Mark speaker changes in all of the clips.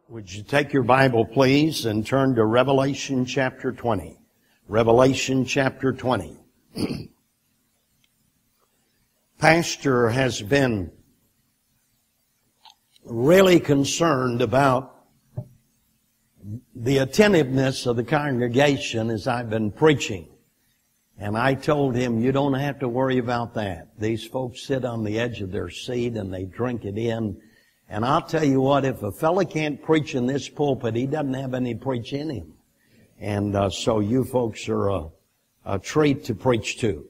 Speaker 1: Would you take your Bible, please, and turn to Revelation chapter 20. Revelation chapter 20. Pastor has been really concerned about the attentiveness of the congregation as I've been preaching. And I told him, you don't have to worry about that. These folks sit on the edge of their seat and they drink it in. And I'll tell you what, if a fella can't preach in this pulpit, he doesn't have any preach in him. And so you folks are a treat to preach to.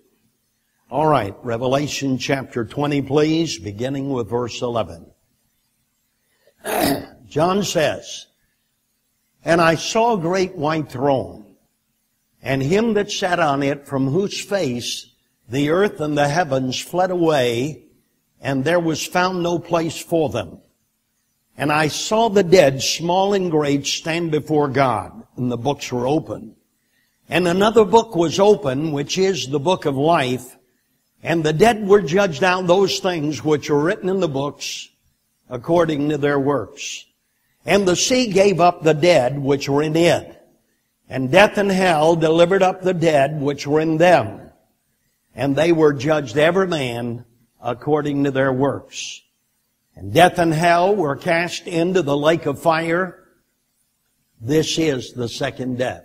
Speaker 1: All right, Revelation chapter 20, please, beginning with verse 11. John says, "And I saw a great white throne, and him that sat on it, from whose face the earth and the heavens fled away, and there was found no place for them. And I saw the dead, small and great, stand before God, and the books were open. And another book was open, which is the book of life, and the dead were judged out those things which were written in the books according to their works. And the sea gave up the dead which were in it, and death and hell delivered up the dead which were in them, and they were judged every man according to their works. And death and hell were cast into the lake of fire. This is the second death.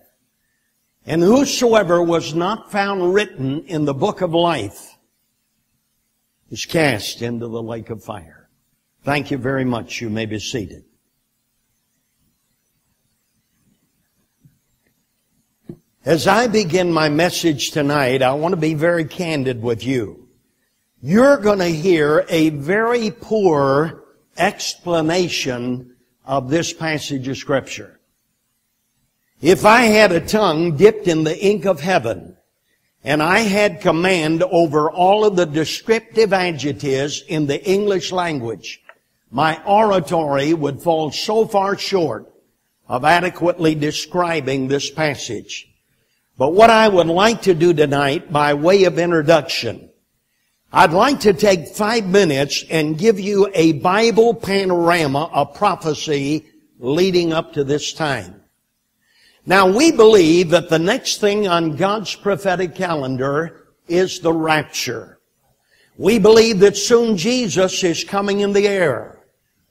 Speaker 1: And whosoever was not found written in the book of life is cast into the lake of fire." Thank you very much. You may be seated. As I begin my message tonight, I want to be very candid with you. You're going to hear a very poor explanation of this passage of Scripture. If I had a tongue dipped in the ink of heaven, and I had command over all of the descriptive adjectives in the English language, my oratory would fall so far short of adequately describing this passage. But what I would like to do tonight, by way of introduction, I'd like to take 5 minutes and give you a Bible panorama of prophecy leading up to this time. Now, we believe that the next thing on God's prophetic calendar is the rapture. We believe that soon Jesus is coming in the air.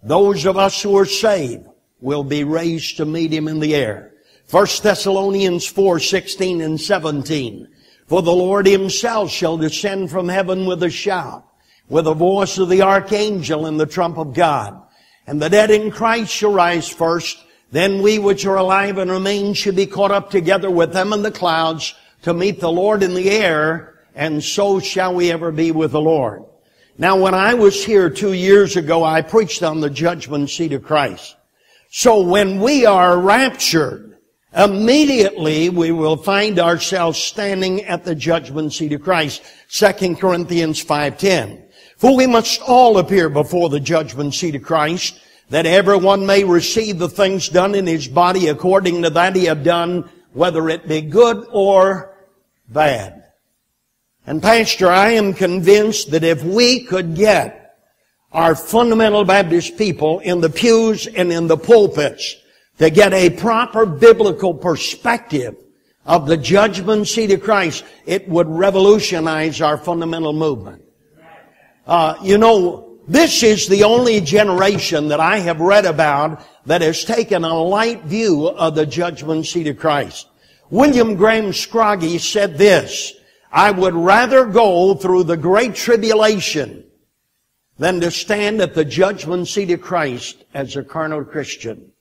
Speaker 1: Those of us who are saved will be raised to meet Him in the air. 1 Thessalonians 4:16 and 17. "For the Lord Himself shall descend from heaven with a shout, with the voice of the archangel and the trump of God. And the dead in Christ shall rise first. Then we which are alive and remain shall be caught up together with them in the clouds to meet the Lord in the air, and so shall we ever be with the Lord." Now, when I was here 2 years ago, I preached on the judgment seat of Christ. So when we are raptured, immediately we will find ourselves standing at the judgment seat of Christ. 2 Corinthians 5:10. "For we must all appear before the judgment seat of Christ, that everyone may receive the things done in his body according to that he have done, whether it be good or bad." And Pastor, I am convinced that if we could get our fundamental Baptist people in the pews and in the pulpits to get a proper biblical perspective of the judgment seat of Christ, it would revolutionize our fundamental movement. This is the only generation that I have read about that has taken a light view of the judgment seat of Christ. William Graham Scroggie said this: "I would rather go through the great tribulation than to stand at the judgment seat of Christ as a carnal Christian."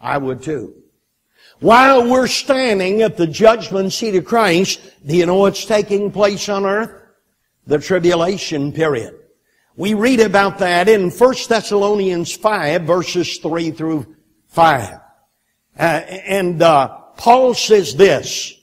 Speaker 1: I would too. While we're standing at the judgment seat of Christ, do you know what's taking place on earth? The tribulation period. We read about that in 1 Thessalonians 5, verses 3 through 5. Paul says this,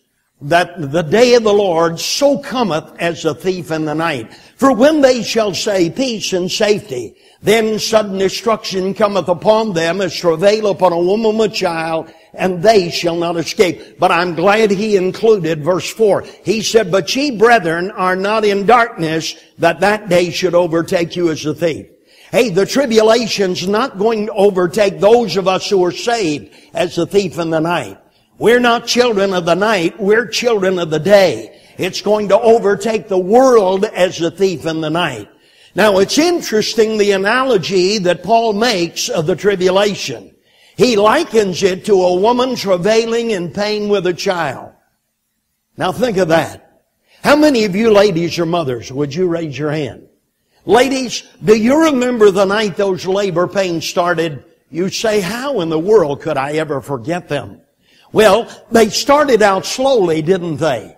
Speaker 1: that the day of the Lord so cometh as a thief in the night. "For when they shall say peace and safety, then sudden destruction cometh upon them as travail upon a woman with child, and they shall not escape." But I'm glad he included verse 4. He said, "But ye, brethren, are not in darkness, that that day should overtake you as a thief. Hey, the tribulation's not going to overtake those of us who are saved as a thief in the night. We're not children of the night, we're children of the day. It's going to overtake the world as a thief in the night. Now, it's interesting the analogy that Paul makes of the tribulation. He likens it to a woman travailing in pain with a child. Now think of that. How many of you ladies are mothers? Would you raise your hand? Ladies, do you remember the night those labor pains started? You say, how in the world could I ever forget them? Well, they started out slowly, didn't they?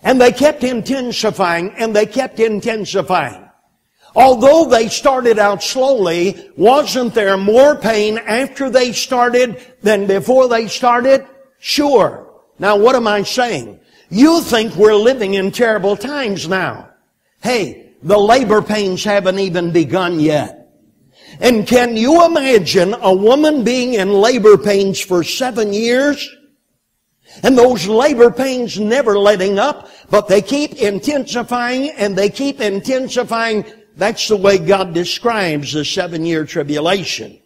Speaker 1: And they kept intensifying, and they kept intensifying. Although they started out slowly, wasn't there more pain after they started than before they started? Sure. Now, what am I saying? You think we're living in terrible times now. Hey, the labor pains haven't even begun yet. And can you imagine a woman being in labor pains for 7 years? And those labor pains never letting up, but they keep intensifying and they keep intensifying. That's the way God describes the 7-year tribulation.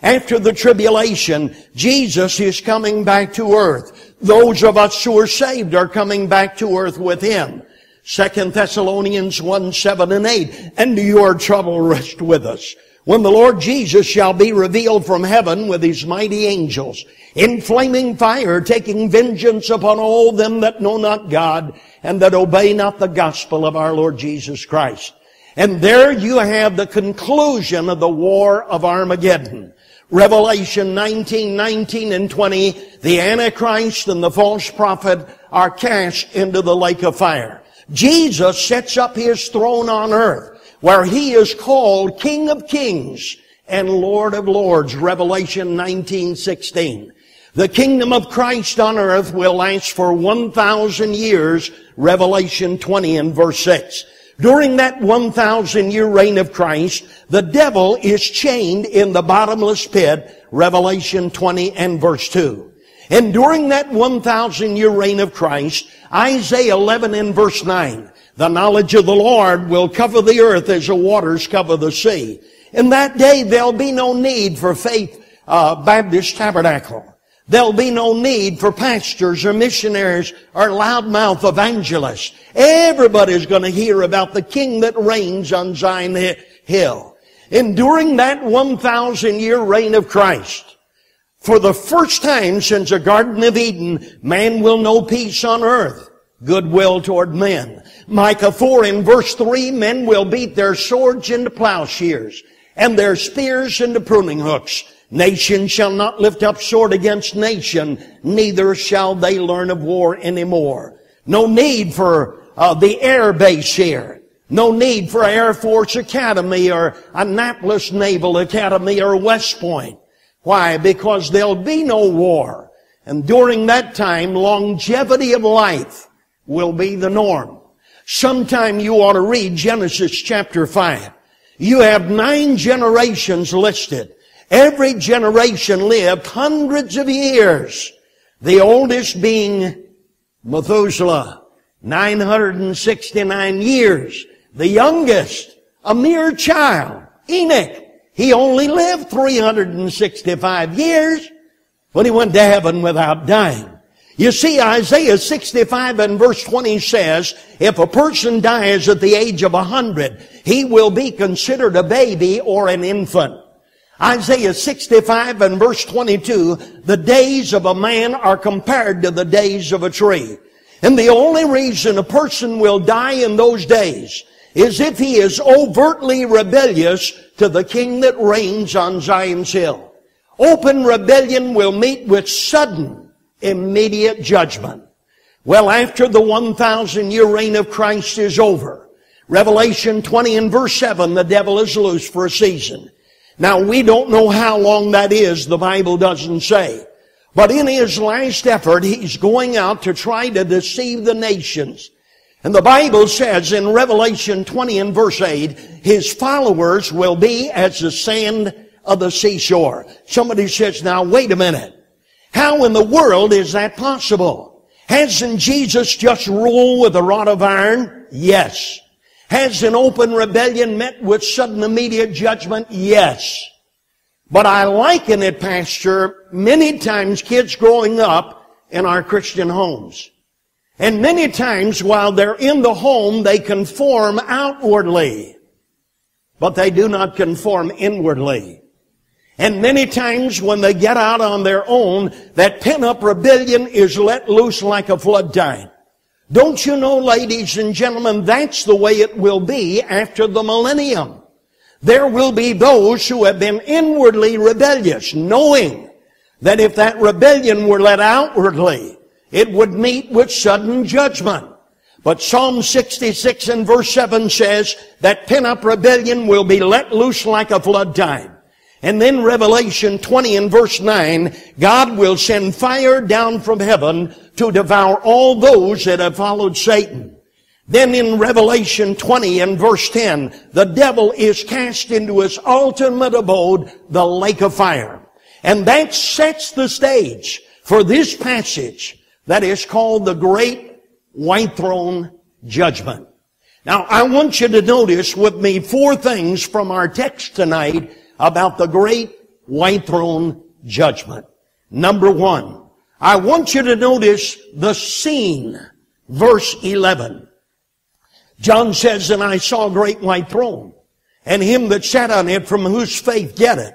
Speaker 1: After the tribulation, Jesus is coming back to earth. Those of us who are saved are coming back to earth with Him. 2 Thessalonians 1, 7 and 8. And your trouble rest with us, when the Lord Jesus shall be revealed from heaven with His mighty angels, in flaming fire, taking vengeance upon all them that know not God, and that obey not the gospel of our Lord Jesus Christ. And there you have the conclusion of the war of Armageddon. Revelation 19, 19 and 20, the Antichrist and the false prophet are cast into the lake of fire. Jesus sets up His throne on earth, where He is called King of Kings and Lord of Lords. Revelation 19, 16. The kingdom of Christ on earth will last for 1,000 years. Revelation 20 and verse 6. During that 1,000-year reign of Christ, the devil is chained in the bottomless pit, Revelation 20 and verse 2. And during that 1,000-year reign of Christ, Isaiah 11 and verse 9, the knowledge of the Lord will cover the earth as the waters cover the sea. In that day, there'll be no need for Faith Baptist Tabernacle. There'll be no need for pastors or missionaries or loudmouth evangelists. Everybody's going to hear about the King that reigns on Zion Hill. And during that 1,000-year reign of Christ, for the first time since the Garden of Eden, man will know peace on earth, goodwill toward men. Micah 4 in verse 3, men will beat their swords into plowshares and their spears into pruning hooks. Nation shall not lift up sword against nation, neither shall they learn of war anymore. No need for the air base here. No need for Air Force Academy or Annapolis Naval Academy or West Point. Why? Because there'll be no war. And during that time, longevity of life will be the norm. Sometime you ought to read Genesis chapter 5. You have 9 generations listed. Every generation lived hundreds of years. The oldest being Methuselah, 969 years. The youngest, a mere child, Enoch. He only lived 365 years when he went to heaven without dying. You see, Isaiah 65 and verse 20 says, if a person dies at the age of 100, he will be considered a baby or an infant. Isaiah 65 and verse 22, the days of a man are compared to the days of a tree. And the only reason a person will die in those days is if he is overtly rebellious to the King that reigns on Zion's hill. Open rebellion will meet with sudden, immediate judgment. Well, after the 1,000-year reign of Christ is over, Revelation 20 and verse 7, the devil is loose for a season. Now, we don't know how long that is. The Bible doesn't say. But in his last effort, he's going out to try to deceive the nations. And the Bible says in Revelation 20 and verse 8, his followers will be as the sand of the seashore. Somebody says, now, wait a minute. How in the world is that possible? Hasn't Jesus just ruled with a rod of iron? Yes. Has an open rebellion met with sudden immediate judgment? Yes. But I liken it, Pastor, many times kids growing up in our Christian homes. And many times while they're in the home, they conform outwardly, but they do not conform inwardly. And many times when they get out on their own, that pent-up rebellion is let loose like a flood tide. Don't you know, ladies and gentlemen, that's the way it will be after the millennium. There will be those who have been inwardly rebellious, knowing that if that rebellion were let outwardly, it would meet with sudden judgment. But Psalm 66 and verse 7 says that pent-up rebellion will be let loose like a flood tide. And then Revelation 20 and verse 9, God will send fire down from heaven to devour all those that have followed Satan. Then in Revelation 20 and verse 10, the devil is cast into his ultimate abode, the lake of fire. And that sets the stage for this passage that is called the Great White Throne Judgment. Now, I want you to notice with me 4 things from our text tonight about the Great White Throne Judgment. Number 1, I want you to notice the scene. Verse 11. John says, and I saw a great white throne, and him that sat on it, from whose faith getteth.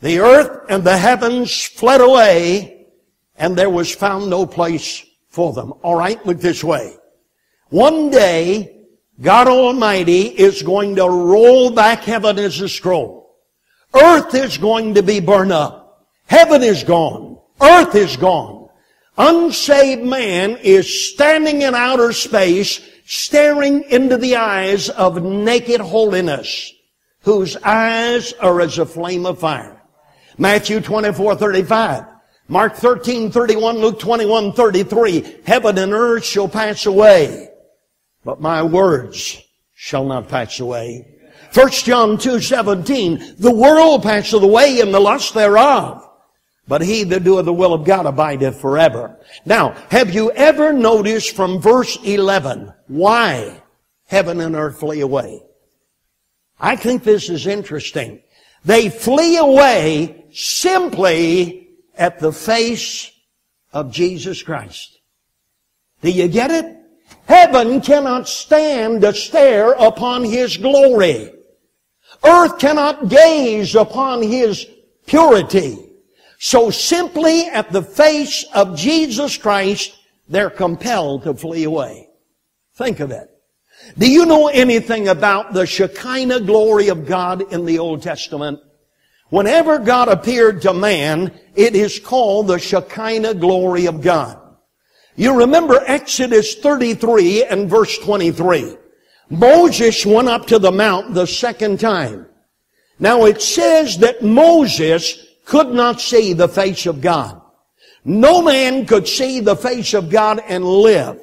Speaker 1: The earth and the heavens fled away, and there was found no place for them. All right, look this way. One day, God Almighty is going to roll back heaven as a scroll. Earth is going to be burned up. Heaven is gone. Earth is gone. Unsaved man is standing in outer space, staring into the eyes of naked holiness, whose eyes are as a flame of fire. Matthew 24:35. Mark 13:31, Luke 21:33. Heaven and earth shall pass away, but my words shall not pass away. 1 John 2:17. The world passeth away and the lust thereof, but he that doeth the will of God abideth forever. Now, have you ever noticed from verse 11 why heaven and earth flee away? I think this is interesting. They flee away simply at the face of Jesus Christ. Do you get it? Heaven cannot stand to stare upon His glory. Earth cannot gaze upon His purity. So simply at the face of Jesus Christ, they're compelled to flee away. Think of it. Do you know anything about the Shekinah glory of God in the Old Testament? Whenever God appeared to man, it is called the Shekinah glory of God. You remember Exodus 33 and verse 23. Moses went up to the mount the second time. Now it says that Moses could not see the face of God. No man could see the face of God and live.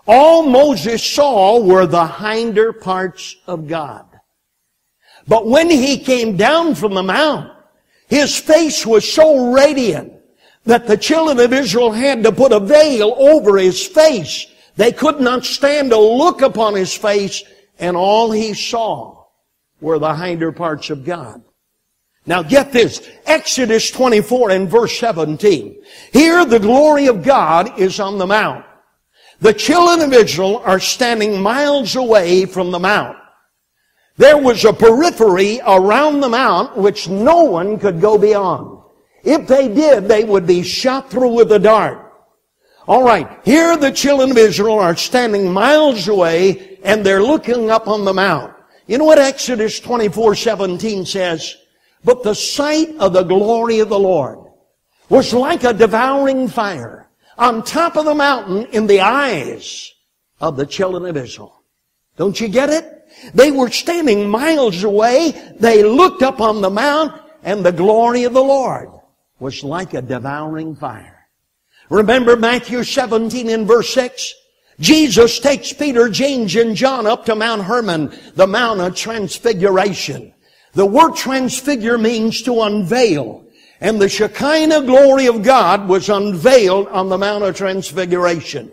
Speaker 1: All Moses saw were the hinder parts of God. But when he came down from the mount, his face was so radiant that the children of Israel had to put a veil over his face. They could not stand to look upon his face, and all he saw were the hinder parts of God. Now get this, Exodus 24 and verse 17. Here the glory of God is on the mount. The children of Israel are standing miles away from the mount. There was a periphery around the mount which no one could go beyond. If they did, they would be shot through with a dart. All right, here the children of Israel are standing miles away and they're looking up on the mount. You know what Exodus 24:17 says? But the sight of the glory of the Lord was like a devouring fire on top of the mountain in the eyes of the children of Israel. Don't you get it? They were standing miles away. They looked up on the mount, and the glory of the Lord was like a devouring fire. Remember Matthew 17 and verse 6? Jesus takes Peter, James, and John up to Mount Hermon, the Mount of Transfiguration. The word transfigure means to unveil. And the Shekinah glory of God was unveiled on the Mount of Transfiguration.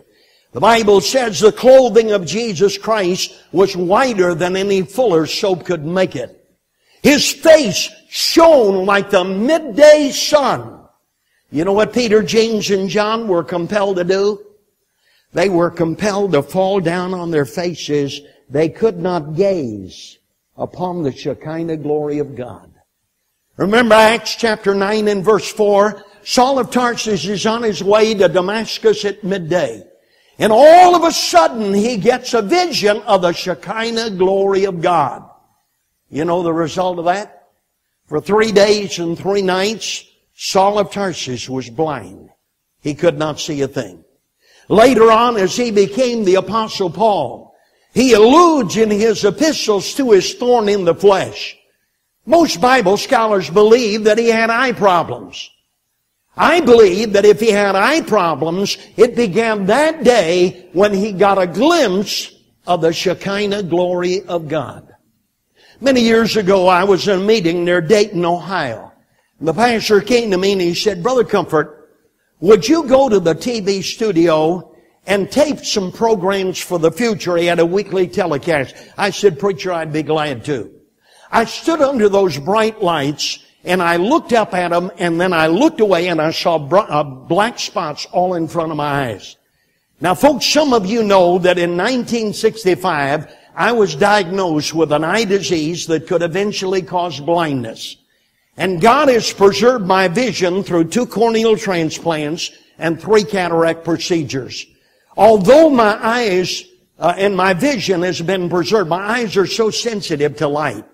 Speaker 1: The Bible says the clothing of Jesus Christ was whiter than any fuller's soap could make it. His face shone like the midday sun. You know what Peter, James, and John were compelled to do? They were compelled to fall down on their faces. They could not gaze upon the Shekinah glory of God. Remember Acts chapter 9 and verse 4? Saul of Tarsus is on his way to Damascus at midday. And all of a sudden he gets a vision of the Shekinah glory of God. You know the result of that? For 3 days and 3 nights, Saul of Tarsus was blind. He could not see a thing. Later on, as he became the Apostle Paul, he alludes in his epistles to his thorn in the flesh. Most Bible scholars believe that he had eye problems. I believe that if he had eye problems, it began that day when he got a glimpse of the Shekinah glory of God. Many years ago, I was in a meeting near Dayton, Ohio. The pastor came to me and he said, Brother Comfort, would you go to the TV studio and tape some programs for the future? He had a weekly telecast. I said, Preacher, I'd be glad to. I stood under those bright lights and I looked up at them and then I looked away and I saw black spots all in front of my eyes. Now folks, some of you know that in 1965, I was diagnosed with an eye disease that could eventually cause blindness. And God has preserved my vision through 2 corneal transplants and 3 cataract procedures. Although my eyes and my vision has been preserved, my eyes are so sensitive to light.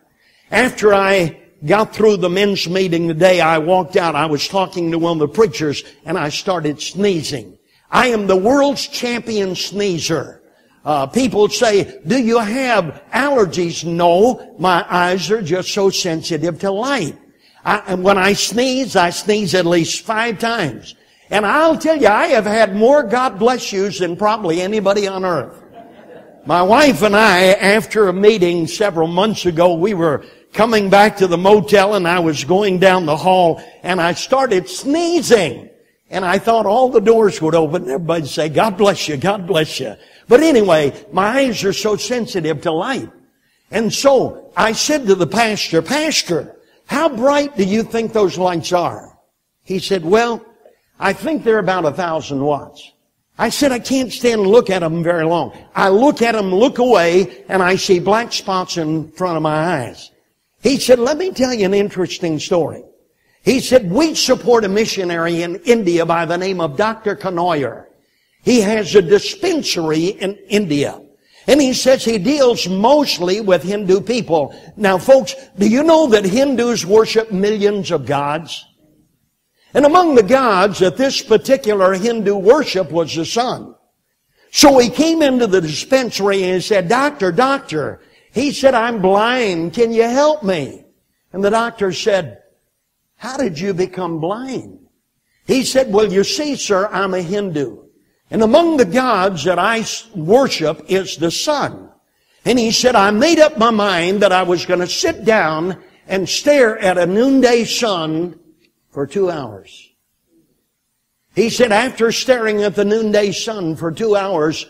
Speaker 1: After I got through the men's meeting today, I walked out. I was talking to one of the preachers and I started sneezing. I am the world's champion sneezer. People say, do you have allergies? No, my eyes are just so sensitive to light. When I sneeze at least 5 times. And I'll tell you, I have had more God bless yous than probably anybody on earth. My wife and I, after a meeting several months ago, we were coming back to the motel and I was going down the hall and I started sneezing. And I thought all the doors would open and everybody'd say, God bless you, God bless you. But anyway, my eyes are so sensitive to light. And so I said to the pastor, Pastor, how bright do you think those lights are? He said, well, I think they're about 1,000 watts. I said, I can't stand and look at them very long. I look at them, look away, and I see black spots in front of my eyes. He said, let me tell you an interesting story. He said, we support a missionary in India by the name of Dr. Kanoyer. He has a dispensary in India. And he says he deals mostly with Hindu people. Now folks, do you know that Hindus worship millions of gods? And among the gods that this particular Hindu worship was the sun. So he came into the dispensary and he said, Doctor, he said, I'm blind. Can you help me? And the doctor said, how did you become blind? He said, well, you see, sir, I'm a Hindu. And among the gods that I worship is the sun. And he said, I made up my mind that I was going to sit down and stare at a noonday sun for 2 hours. He said, after staring at the noonday sun for 2 hours,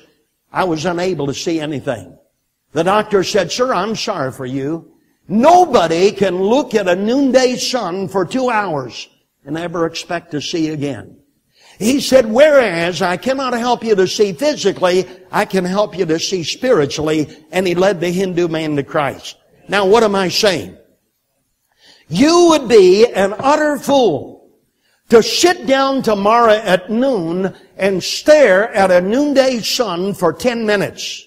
Speaker 1: I was unable to see anything. The doctor said, sir, I'm sorry for you. Nobody can look at a noonday sun for 2 hours and ever expect to see again. He said, whereas I cannot help you to see physically, I can help you to see spiritually. And he led the Hindu man to Christ. Now, what am I saying? You would be an utter fool to sit down tomorrow at noon and stare at a noonday sun for 10 minutes.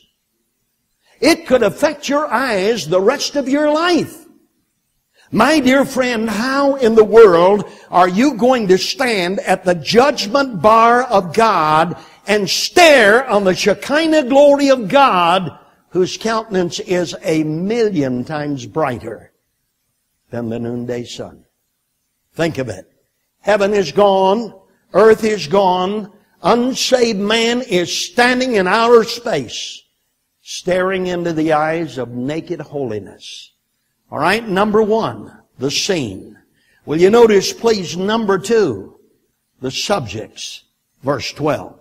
Speaker 1: It could affect your eyes the rest of your life. My dear friend, how in the world are you going to stand at the judgment bar of God and stare on the Shekinah glory of God, whose countenance is 1,000,000 times brighter than the noonday sun? Think of it. Heaven is gone. Earth is gone. Unsaved man is standing in outer space, staring into the eyes of naked holiness. All right, number 1, the scene. Will you notice, please, number 2, the subjects. Verse 12.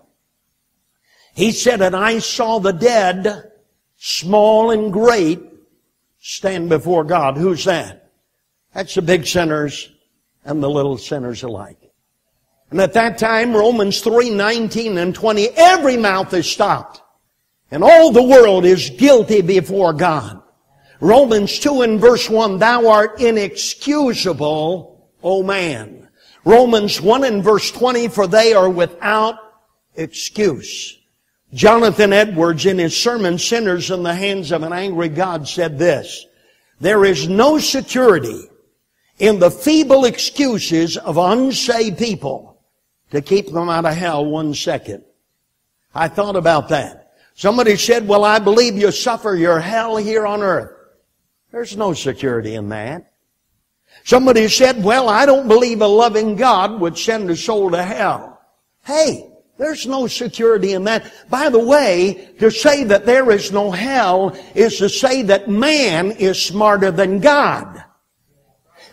Speaker 1: He said, and I saw the dead, small and great, stand before God. Who's that? That's the big sinners and the little sinners alike. And at that time, Romans 3:19 and 20, every mouth is stopped. And all the world is guilty before God. Romans 2 and verse 1, thou art inexcusable, O man. Romans 1 and verse 20, for they are without excuse. Jonathan Edwards, in his sermon, Sinners in the Hands of an Angry God, said this, there is no security in the feeble excuses of unsaved people to keep them out of hell 1 second. I thought about that. Somebody said, well, I believe you suffer your hell here on earth. There's no security in that. Somebody said, well, I don't believe a loving God would send a soul to hell. Hey, there's no security in that. By the way, to say that there is no hell is to say that man is smarter than God.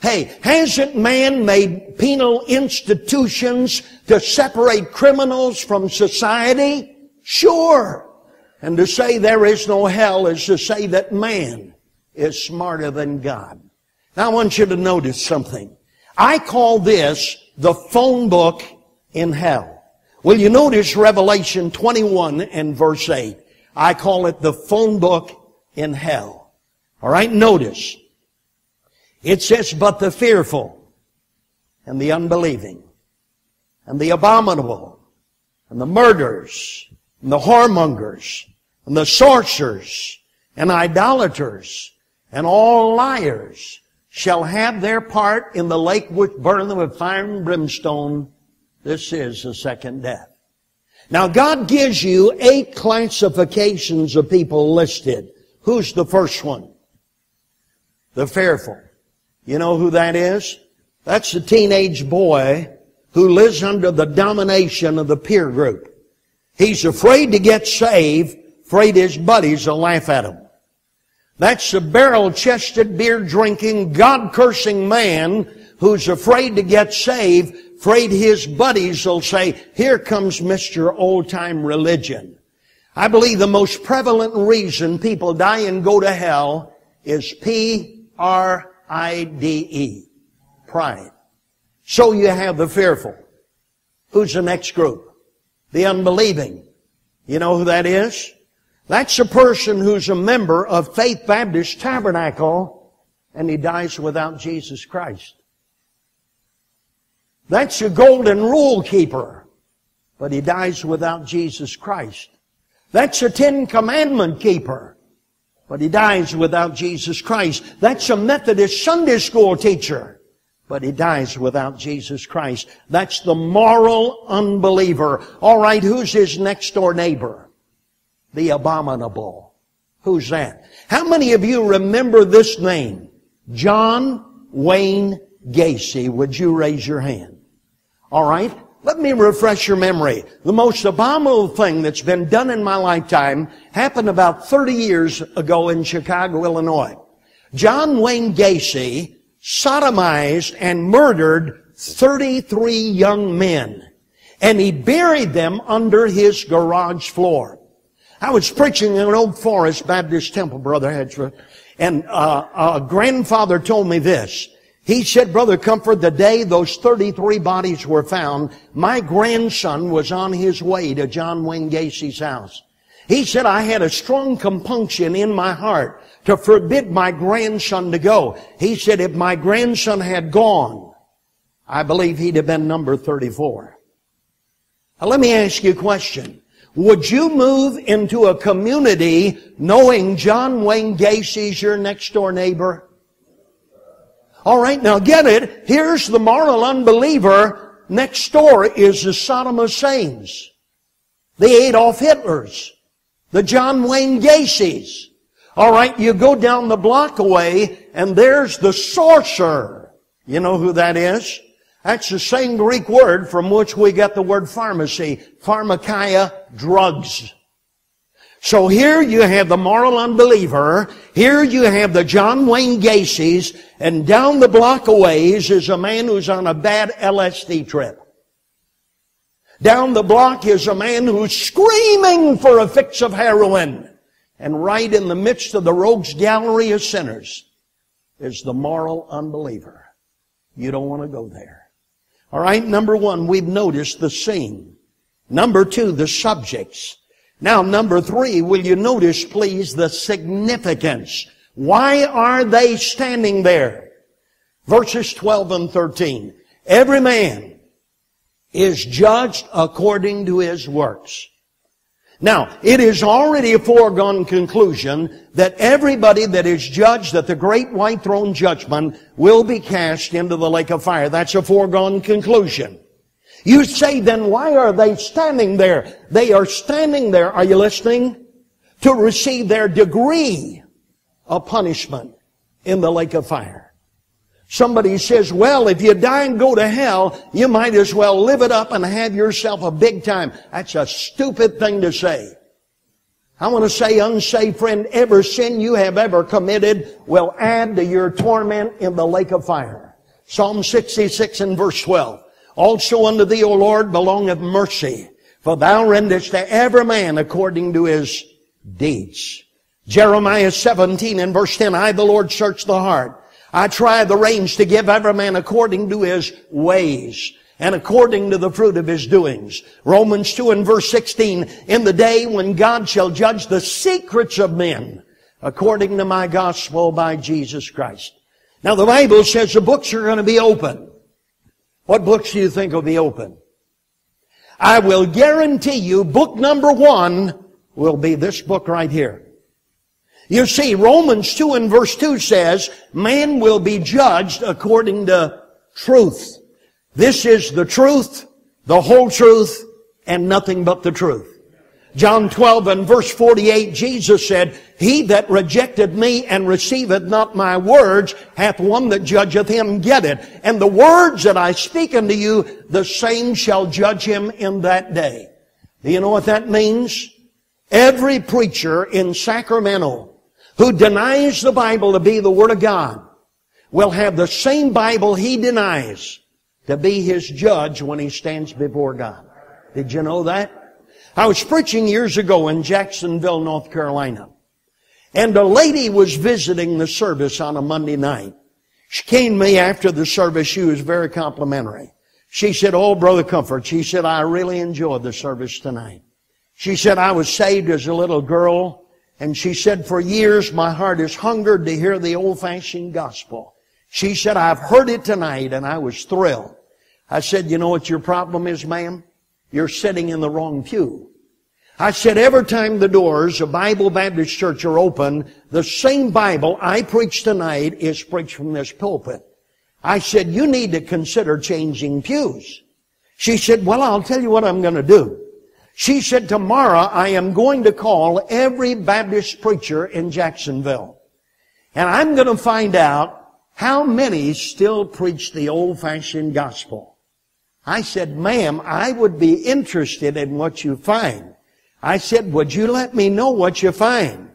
Speaker 1: Hey, hasn't man made penal institutions to separate criminals from society? Sure. And to say there is no hell is to say that man is smarter than God. Now I want you to notice something. I call this the phone book in hell. Will you notice Revelation 21 and verse 8? I call it the phone book in hell. All right, notice. It says, but the fearful and the unbelieving and the abominable and the murderers and the whoremongers and the sorcerers and idolaters and all liars shall have their part in the lake which burneth with fire and brimstone. This is the second death. Now God gives you 8 classifications of people listed. Who's the first one? The fearful. You know who that is? That's the teenage boy who lives under the domination of the peer group. He's afraid to get saved, afraid his buddies will laugh at him. That's the barrel-chested, beer-drinking, God-cursing man who's afraid to get saved, afraid his buddies will say, here comes Mr. Old-Time Religion. I believe the most prevalent reason people die and go to hell is P-R-I-D-E. Pride. So you have the fearful. Who's the next group? The unbelieving. You know who that is? That's a person who's a member of Faith Baptist Tabernacle and he dies without Jesus Christ. That's a golden rule keeper, but he dies without Jesus Christ. That's a 10 Commandment keeper, but he dies without Jesus Christ. That's a Methodist Sunday school teacher, but he dies without Jesus Christ. That's the moral unbeliever. All right, who's his next door neighbor? The abominable. Who's that? How many of you remember this name? John Wayne Gacy. Would you raise your hand? All right. Let me refresh your memory. The most abominable thing that's been done in my lifetime happened about 30 years ago in Chicago, Illinois. John Wayne Gacy sodomized and murdered 33 young men. And he buried them under his garage floor. I was preaching in Oak Forest Baptist Temple, Brother Hedgeworth, and a grandfather told me this. He said, Brother Comfort, the day those 33 bodies were found, my grandson was on his way to John Wayne Gacy's house. He said, I had a strong compunction in my heart to forbid my grandson to go. He said, if my grandson had gone, I believe he'd have been number 34. Now, let me ask you a question. Would you move into a community knowing John Wayne Gacy's your next door neighbor? All right, now get it. Here's the moral unbeliever. Next door is the Saddam Husseins, the Adolf Hitlers, the John Wayne Gacy's. All right, you go down the block away and there's the sorcerer. You know who that is? That's the same Greek word from which we get the word pharmacy. Pharmakia, drugs. So here you have the moral unbeliever. Here you have the John Wayne Gacy's. And down the block a ways is a man who's on a bad LSD trip. Down the block is a man who's screaming for a fix of heroin. And right in the midst of the rogues gallery of sinners is the moral unbeliever. You don't want to go there. All right, number one, we've noticed the scene. Number two, the subjects. Now, number three, will you notice, please, the significance? Why are they standing there? Verses 12 and 13. Every man is judged according to his works. Now, it is already a foregone conclusion that everybody that is judged at the great white throne judgment will be cast into the lake of fire. That's a foregone conclusion. You say, then why are they standing there? They are standing there, are you listening? To receive their degree of punishment in the lake of fire. Somebody says, well, if you die and go to hell, you might as well live it up and have yourself a big time. That's a stupid thing to say. I want to say, unsaved friend, every sin you have ever committed will add to your torment in the lake of fire. Psalm 66 and verse 12. Also unto thee, O Lord, belongeth mercy, for thou rendest to every man according to his deeds. Jeremiah 17 and verse 10. I, the Lord, search the heart. I try the reins to give every man according to his ways and according to the fruit of his doings. Romans 2 and verse 16. In the day when God shall judge the secrets of men according to my gospel by Jesus Christ. Now the Bible says the books are going to be open. What books do you think will be open? I will guarantee you book number 1 will be this book right here. You see, Romans 2 and verse 2 says, man will be judged according to truth. This is the truth, the whole truth, and nothing but the truth. John 12 and verse 48, Jesus said, he that rejected me and receiveth not my words hath one that judgeth him get it. And the words that I speak unto you, the same shall judge him in that day. Do you know what that means? Every preacher in Sacramento who denies the Bible to be the Word of God will have the same Bible he denies to be his judge when he stands before God. Did you know that? I was preaching years ago in Jacksonville, North Carolina. And a lady was visiting the service on a Monday night. She came to me after the service. She was very complimentary. She said, oh, Brother Comfort, she said, I really enjoyed the service tonight. She said, I was saved as a little girl. And she said, for years my heart has hungered to hear the old-fashioned gospel. She said, I've heard it tonight and I was thrilled. I said, you know what your problem is, ma'am? You're sitting in the wrong pew. I said, every time the doors of Bible Baptist Church are open, the same Bible I preach tonight is preached from this pulpit. I said, you need to consider changing pews. She said, well, I'll tell you what I'm going to do. She said, tomorrow I am going to call every Baptist preacher in Jacksonville. And I'm going to find out how many still preach the old-fashioned gospel. I said, ma'am, I would be interested in what you find. I said, would you let me know what you find?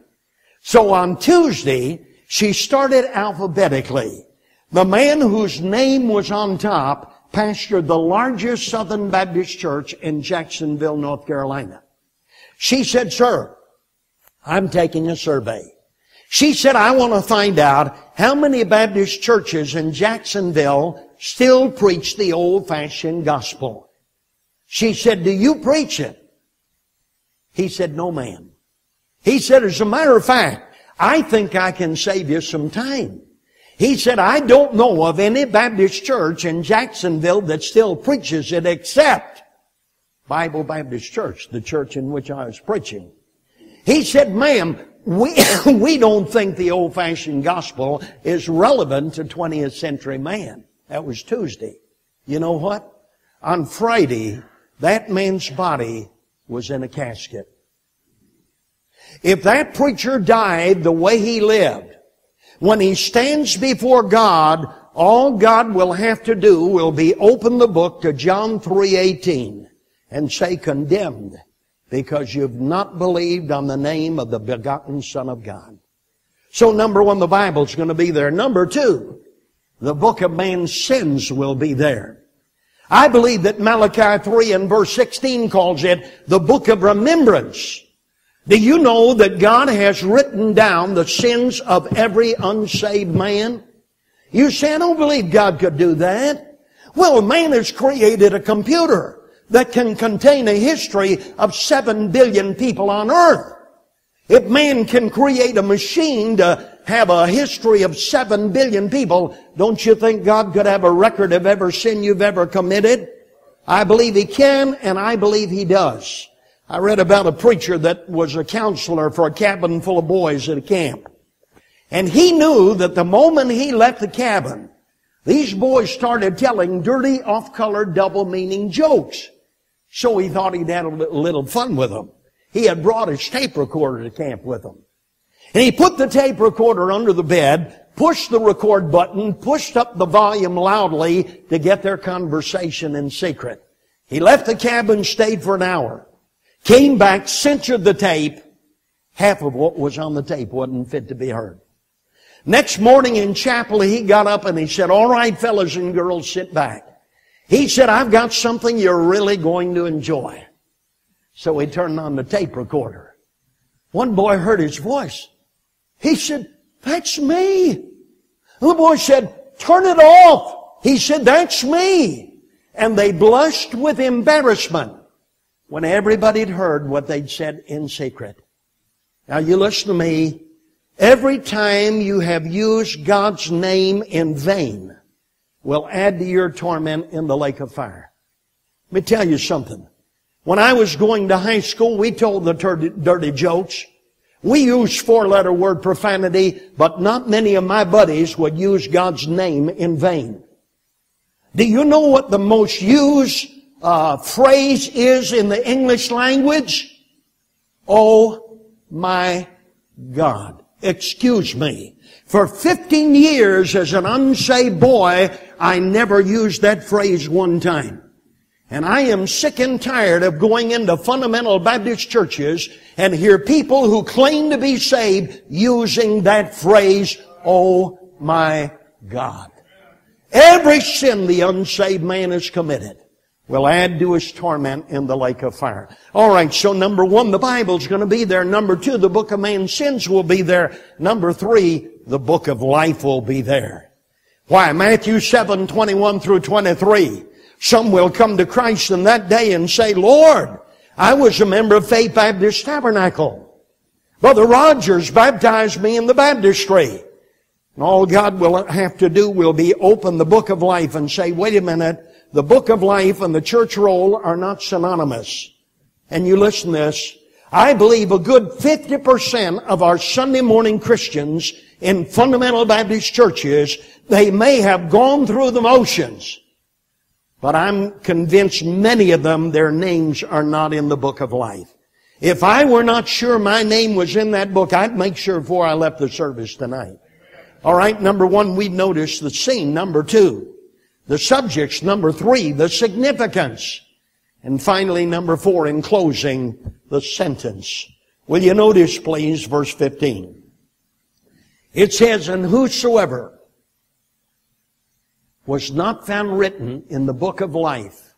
Speaker 1: So on Tuesday, she started alphabetically. The man whose name was on top pastored the largest Southern Baptist church in Jacksonville, North Carolina. She said, sir, I'm taking a survey. She said, I want to find out how many Baptist churches in Jacksonville still preach the old-fashioned gospel. She said, do you preach it? He said, no, ma'am. He said, as a matter of fact, I think I can save you some time. He said, I don't know of any Baptist church in Jacksonville that still preaches it except Bible Baptist Church, the church in which I was preaching. He said, ma'am, we don't think the old-fashioned gospel is relevant to 20th century man. That was Tuesday. You know what? On Friday, that man's body was in a casket. If that preacher died the way he lived, when he stands before God, all God will have to do will be open the book to John 3:18 and say, condemned, because you've not believed on the name of the begotten Son of God. So number one, the Bible's going to be there. Number two, the book of man's sins will be there. I believe that Malachi 3 and verse 16 calls it the book of remembrance. Do you know that God has written down the sins of every unsaved man? You say, I don't believe God could do that. Well, man has created a computer that can contain a history of 7 billion people on earth. If man can create a machine to have a history of 7 billion people, don't you think God could have a record of every sin you've ever committed? I believe He can, and I believe He does. I read about a preacher that was a counselor for a cabin full of boys at a camp. And he knew that the moment he left the cabin, these boys started telling dirty, off-color, double-meaning jokes. So he thought he'd had a little fun with them. He had brought his tape recorder to camp with him. And he put the tape recorder under the bed, pushed the record button, pushed up the volume loudly to get their conversation in secret. He left the cabin, stayed for an hour, came back, censored the tape. Half of what was on the tape wasn't fit to be heard. Next morning in chapel, he got up and he said, all right, fellas and girls, sit back. He said, I've got something you're really going to enjoy. So he turned on the tape recorder. One boy heard his voice. He said, that's me. And the boy said, turn it off. He said, that's me. And they blushed with embarrassment when everybody had heard what they'd said in secret. Now you listen to me. Every time you have used God's name in vain will add to your torment in the lake of fire. Let me tell you something. When I was going to high school, we told the dirty jokes. We used 4-letter word profanity, but not many of my buddies would use God's name in vain. Do you know what the most used phrase is in the English language? Oh my God. Excuse me. For 15 years as an unsaved boy, I never used that phrase one time. And I am sick and tired of going into fundamental Baptist churches and hear people who claim to be saved using that phrase, oh my God. Every sin the unsaved man has committed will add to his torment in the lake of fire. All right, so number 1, the Bible's going to be there. Number 2, the book of man's sins will be there. Number 3, the book of life will be there. Why? Matthew 7:21 through 23. Some will come to Christ in that day and say, Lord, I was a member of Faith Baptist Tabernacle. Brother Rogers baptized me in the baptistry. And all God will have to do will be open the book of life and say, wait a minute, the book of life and the church roll are not synonymous. And you listen to this. I believe a good 50% of our Sunday morning Christians in fundamental Baptist churches, they may have gone through the motions. But I'm convinced many of them, their names are not in the book of life. If I were not sure my name was in that book, I'd make sure before I left the service tonight. All right, number 1, we noticed the scene. Number 2, the subjects. Number 3, the significance. And finally, number 4, in closing, the sentence. Will you notice, please, verse 15? It says, and whosoever was not found written in the book of life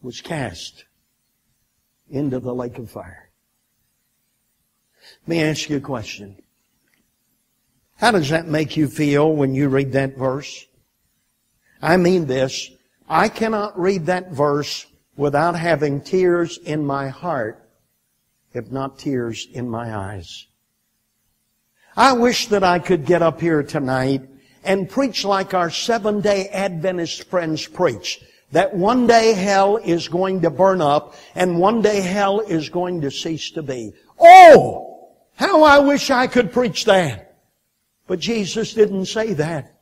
Speaker 1: was cast into the lake of fire. Let me ask you a question. How does that make you feel when you read that verse? I mean this. I cannot read that verse without having tears in my heart, if not tears in my eyes. I wish that I could get up here tonight and preach like our Seventh-day Adventist friends preach. That one day hell is going to burn up and one day hell is going to cease to be. Oh! How I wish I could preach that. But Jesus didn't say that.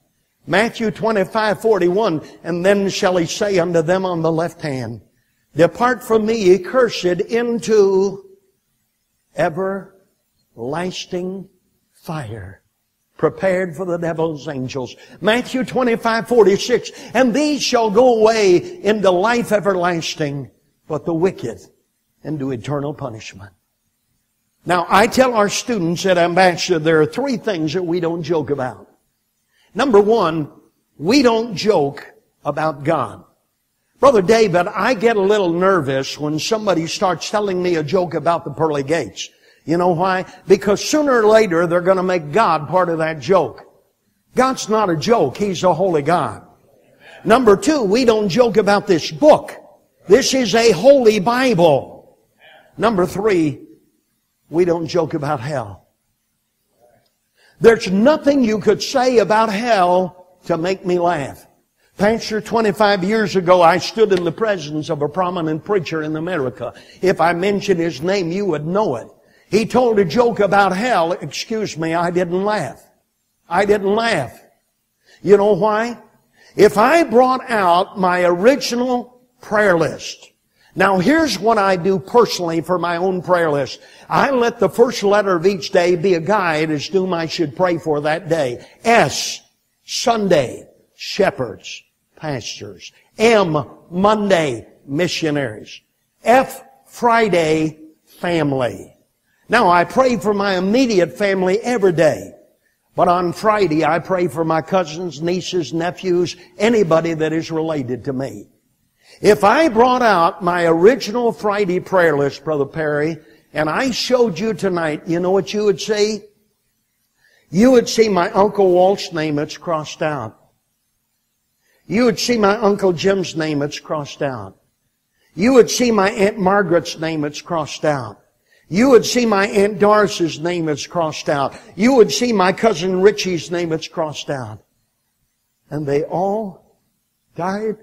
Speaker 1: Matthew 25:41, and then shall He say unto them on the left hand, depart from me, ye cursed, into everlasting fire, prepared for the devil's angels. Matthew 25:46, and these shall go away into life everlasting, but the wicked into eternal punishment. Now, I tell our students at Ambassador there are 3 things that we don't joke about. Number 1, we don't joke about God. Brother David, I get a little nervous when somebody starts telling me a joke about the pearly gates. You know why? Because sooner or later they're going to make God part of that joke. God's not a joke. He's a holy God. Number two, we don't joke about this book. This is a holy Bible. Number three, we don't joke about hell. There's nothing you could say about hell to make me laugh. Pastor, 25 years ago, I stood in the presence of a prominent preacher in America. If I mentioned his name, you would know it. He told a joke about hell. Excuse me, I didn't laugh. I didn't laugh. You know why? If I brought out my original prayer list. Now here's what I do personally for my own prayer list. I let the first letter of each day be a guide as to whom I should pray for that day. S, Sunday, shepherds, pastors. M, Monday, missionaries. F, Friday, family. Now I pray for my immediate family every day. But on Friday I pray for my cousins, nieces, nephews, anybody that is related to me. If I brought out my original Friday prayer list, Brother Perry, and I showed you tonight, you know what you would see? You would see my Uncle Walt's name, it's crossed out. You would see my Uncle Jim's name, it's crossed out. You would see my Aunt Margaret's name, it's crossed out. You would see my Aunt Doris's name, it's crossed out. You would see my cousin Richie's name, it's crossed out. And they all died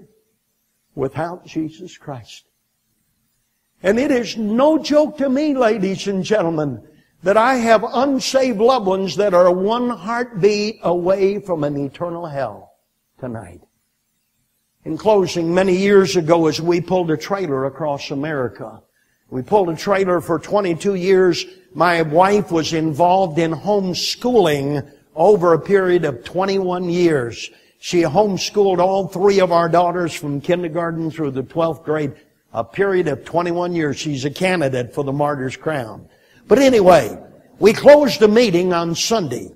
Speaker 1: without Jesus Christ. And it is no joke to me, ladies and gentlemen, that I have unsaved loved ones that are one heartbeat away from an eternal hell tonight. In closing, many years ago as we pulled a trailer across America, we pulled a trailer for 22 years. My wife was involved in homeschooling over a period of 21 years. She homeschooled all three of our daughters from kindergarten through the 12th grade, a period of 21 years. She's a candidate for the Martyr's Crown. But anyway, we closed the meeting on Sunday.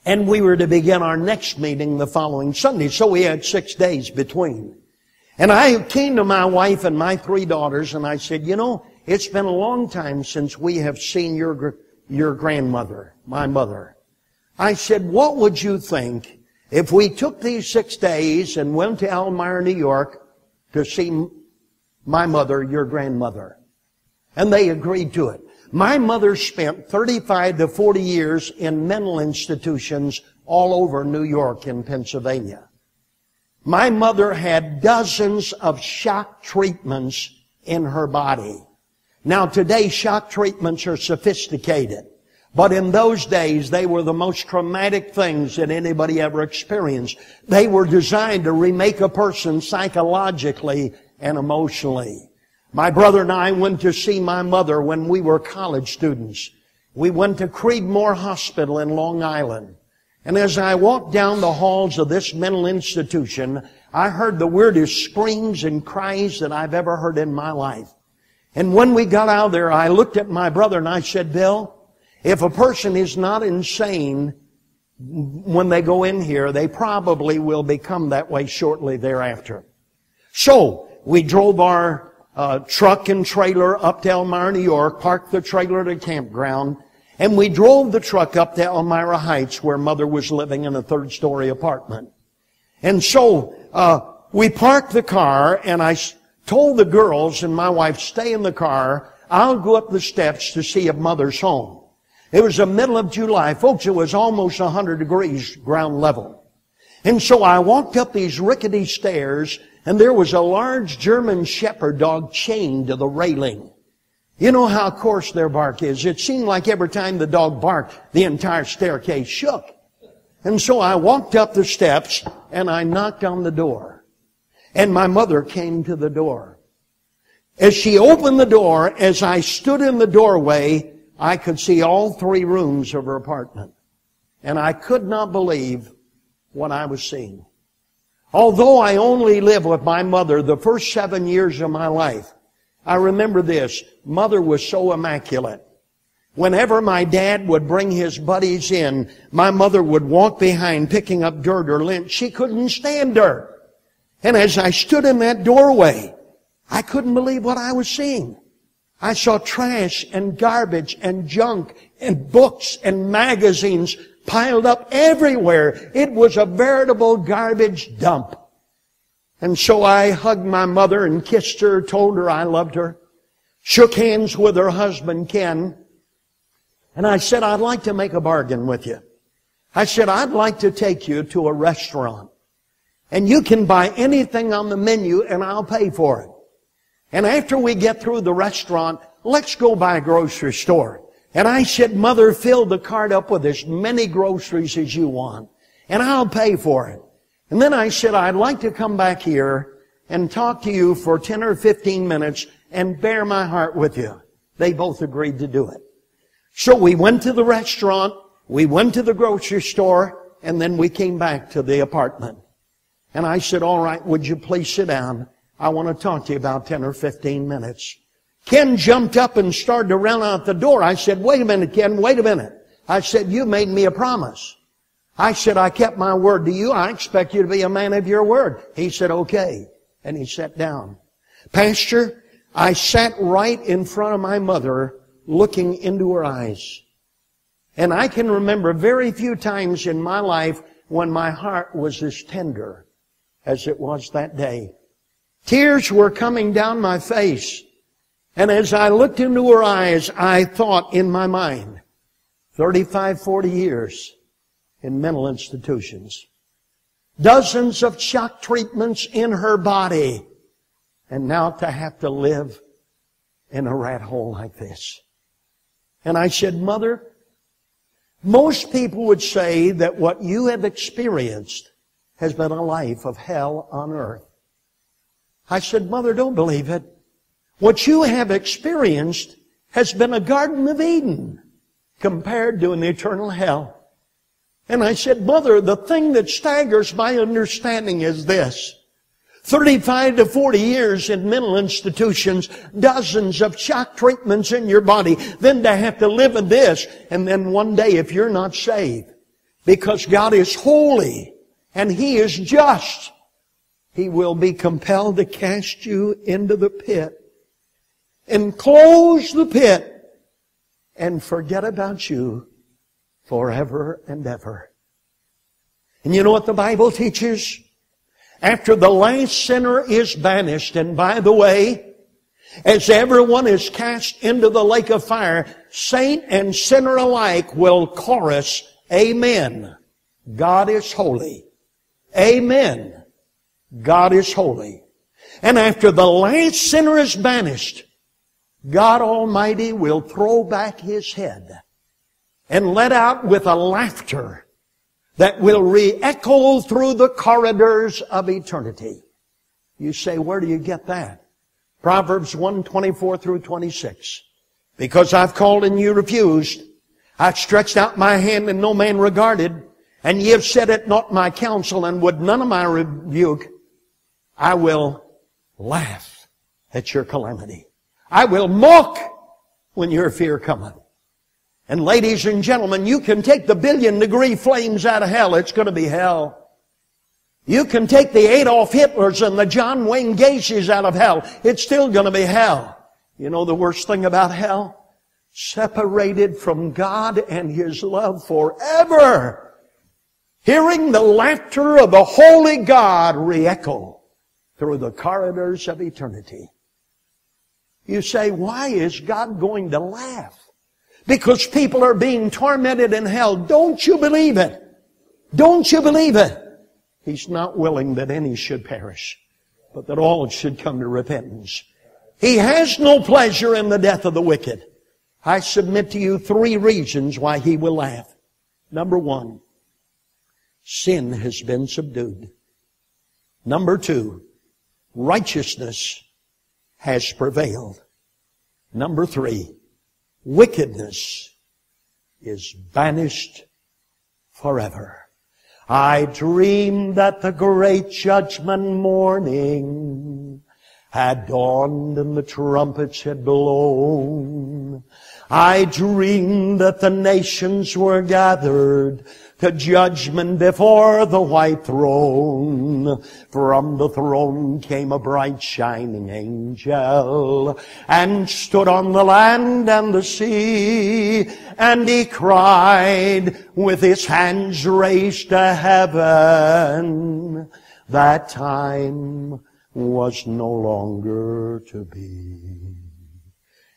Speaker 1: And we were to begin our next meeting the following Sunday. So we had 6 days between. And I came to my wife and my three daughters and I said, you know, it's been a long time since we have seen your grandmother, my mother. I said, what would you think if we took these 6 days and went to Elmira, New York to see my mother, your grandmother? And they agreed to it. My mother spent 35 to 40 years in mental institutions all over New York and Pennsylvania. My mother had dozens of shock treatments in her body. Now today shock treatments are sophisticated. But in those days they were the most traumatic things that anybody ever experienced. They were designed to remake a person psychologically and emotionally. My brother and I went to see my mother when we were college students. We went to Creedmoor Hospital in Long Island. And as I walked down the halls of this mental institution, I heard the weirdest screams and cries that I've ever heard in my life. And when we got out of there, I looked at my brother and I said, Bill, if a person is not insane when they go in here, they probably will become that way shortly thereafter. So we drove our truck and trailer up to Elmira, New York, parked the trailer at a campground, and we drove the truck up to Elmira Heights where Mother was living in a third-story apartment. And so we parked the car, and I told the girls and my wife, stay in the car. I'll go up the steps to see if Mother's home. It was the middle of July. Folks, it was almost 100 degrees ground level. And so I walked up these rickety stairs, and there was a large German shepherd dog chained to the railing. You know how coarse their bark is. It seemed like every time the dog barked, the entire staircase shook. And so I walked up the steps and I knocked on the door. And my mother came to the door. As she opened the door, as I stood in the doorway, I could see all three rooms of her apartment. And I could not believe what I was seeing. Although I only lived with my mother the first 7 years of my life, I remember this. Mother was so immaculate. Whenever my dad would bring his buddies in, my mother would walk behind picking up dirt or lint. She couldn't stand dirt. And as I stood in that doorway, I couldn't believe what I was seeing. I saw trash and garbage and junk and books and magazines piled up everywhere. It was a veritable garbage dump. And so I hugged my mother and kissed her, told her I loved her, shook hands with her husband, Ken, and I said, I'd like to make a bargain with you. I said, I'd like to take you to a restaurant, and you can buy anything on the menu and I'll pay for it. And after we get through the restaurant, let's go by a grocery store. And I said, Mother, fill the cart up with as many groceries as you want, and I'll pay for it. And then I said, I'd like to come back here and talk to you for 10 or 15 minutes and bare my heart with you. They both agreed to do it. So we went to the restaurant, we went to the grocery store, and then we came back to the apartment. And I said, all right, would you please sit down? I want to talk to you about 10 or 15 minutes. Ken jumped up and started to run out the door. I said, wait a minute, Ken, wait a minute. I said, you made me a promise. I said, I kept my word to you. I expect you to be a man of your word. He said, okay. And he sat down. Pastor, I sat right in front of my mother looking into her eyes. And I can remember very few times in my life when my heart was as tender as it was that day. Tears were coming down my face. And as I looked into her eyes, I thought in my mind, 35, 40 years in mental institutions, dozens of shock treatments in her body, and now to have to live in a rat hole like this. And I said, Mother, most people would say that what you have experienced has been a life of hell on earth. I said, Mother, don't believe it. What you have experienced has been a Garden of Eden compared to an eternal hell. And I said, Mother, the thing that staggers my understanding is this. 35 to 40 years in mental institutions, dozens of shock treatments in your body, then to have to live in this, and then one day if you're not saved, because God is holy and He is just, He will be compelled to cast you into the pit and close the pit and forget about you forever and ever. And you know what the Bible teaches? After the last sinner is banished, and by the way, as everyone is cast into the lake of fire, saint and sinner alike will chorus, Amen. God is holy. Amen. God is holy. And after the last sinner is banished, God Almighty will throw back His head and let out with a laughter that will re-echo through the corridors of eternity. You say, where do you get that? Proverbs 1:24 through 26. Because I've called and you refused. I've stretched out my hand and no man regarded. And ye have said it not my counsel and would none of my rebuke. I will laugh at your calamity. I will mock when your fear cometh. And ladies and gentlemen, you can take the 1,000,000,000-degree flames out of hell. It's going to be hell. You can take the Adolf Hitlers and the John Wayne Gacy's out of hell. It's still going to be hell. You know the worst thing about hell? Separated from God and His love forever. Hearing the laughter of the holy God re-echo through the corridors of eternity. You say, why is God going to laugh? Because people are being tormented in hell. Don't you believe it? Don't you believe it? He's not willing that any should perish, but that all should come to repentance. He has no pleasure in the death of the wicked. I submit to you 3 reasons why He will laugh. Number 1, sin has been subdued. Number 2, righteousness has prevailed. Number 3, wickedness is banished forever. I dreamed that the great judgment morning had dawned and the trumpets had blown. I dreamed that the nations were gathered to judgment before the white throne. From the throne came a bright shining angel, and stood on the land and the sea. And he cried with his hands raised to heaven, that time was no longer to be.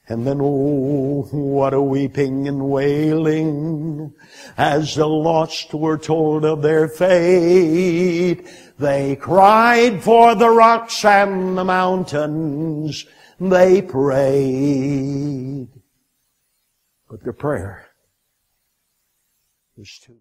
Speaker 1: And then, oh, what a weeping and wailing as the lost were told of their fate. They cried for the rocks and the mountains. They prayed. But their prayer was too